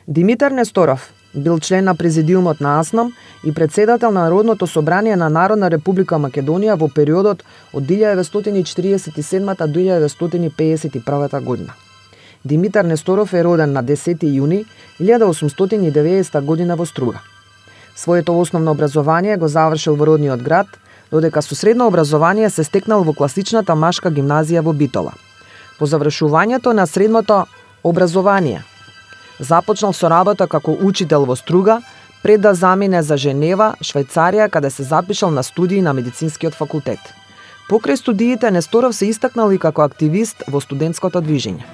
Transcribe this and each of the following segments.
Димитар Несторов бил член на президиумот на АСНАМ и председател на Народното собрание на Народна република Македонија во периодот од 1947 до 1951 година. Димитар Несторов е роден на 10 јуни 1890 година во Струга. Своето основно образование го завршил во родниот град, додека со средно образование се стекнал во класичната машка гимназија во Битола. По завршувањето на средното образование започнал со работа како учител во Струга, пред да замине за Женева, Швајцарија, каде се запишал на студии на медицинскиот факултет. Покрај студиите, Несторов се истакнал и како активист во студентското движење.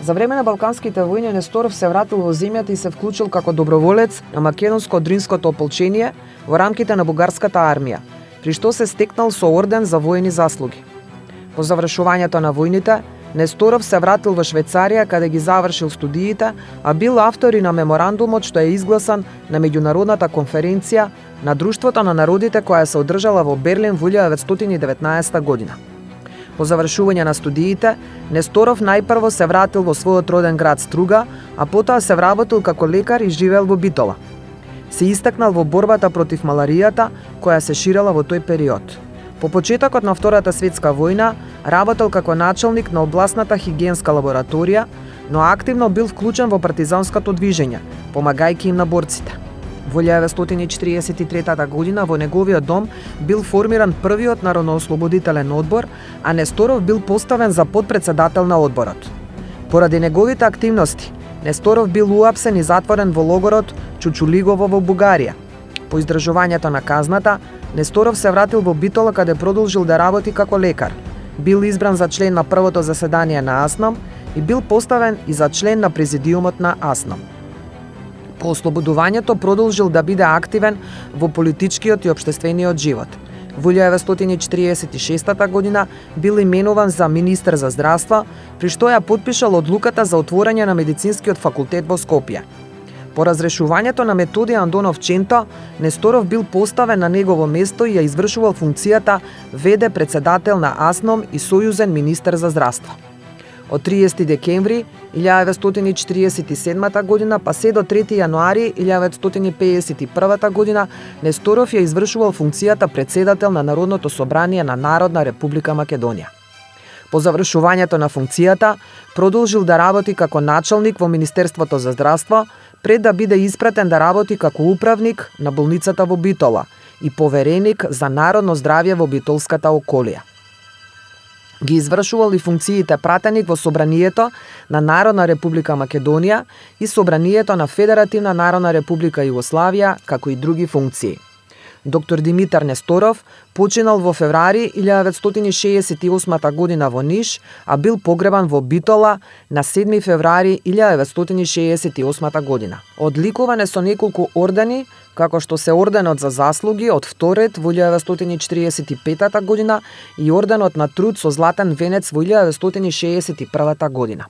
За време на Балканските војни Несторов се вратил во земјата и се вклучил како доброволец на македонско-дринското ополчение во рамките на бугарската армија, при што се стекнал со орден за воени заслуги. По завршувањето на војните, Несторов се вратил во Швајцарија, каде ги завршил студиите, а бил автор и на меморандумот што е изгласан на меѓународната конференција на Друштвото на народите која се одржала во Берлин во 1919 година. По завршување на студиите, Несторов најпрво се вратил во својот роден град Струга, а потоа се вработил како лекар и живеел во Битола. Се истакнал во борбата против маларијата, која се ширела во тој период. По почетокот на Втората светска војна работел како началник на областната хигиенска лабораторија, но активно бил вклучен во партизанското движење, помагајќи им на борците. Во 1943 година во неговиот дом бил формиран првиот народноослободителен одбор, а Несторов бил поставен за потпредседател на одборот. Поради неговите активности, Несторов бил уапсен и затворен во логорот Чучулигово во Бугарија. По издржувањето на казната, Несторов се вратил во Битола, каде продолжил да работи како лекар. Бил избран за член на првото заседание на АСНАМ и бил поставен и за член на президиумот на АСНАМ. По ослободувањето продолжил да биде активен во политичкиот и општествениот живот. Во 1946 година бил именуван за министер за здравство, при што ја потпишал одлуката за отворање на медицинскиот факултет во Скопје. По разрешувањето на Методи Андонов Ченто, Несторов бил поставен на негово место и ја извршувал функцијата ВД председател на АСНОМ и сојузен министер за здравство. Од 30 декември 1947 година па се до 3 јануари 1951 година Несторов ја извршувал функцијата председател на Народното собрание на Народна република Македонија. По завршувањето на функцијата продолжил да работи како началник во Министерството за здравство, пред да биде испратен да работи како управник на болницата во Битола и повереник за народно здравје во битолската околија. Ги извршувал и функциите пратеник во Собранието на Народна република Македонија и Собранието на Федеративна Народна република Југославија, како и други функции. Доктор Димитар Несторов починал во февруари 1968 година во Ниш, а бил погребан во Битола на 7 февруари 1968 година. Одликуван е со неколку ордени, како што се орденот за заслуги од вторет во 1945 година и орденот на труд со златен венец во 1961 година.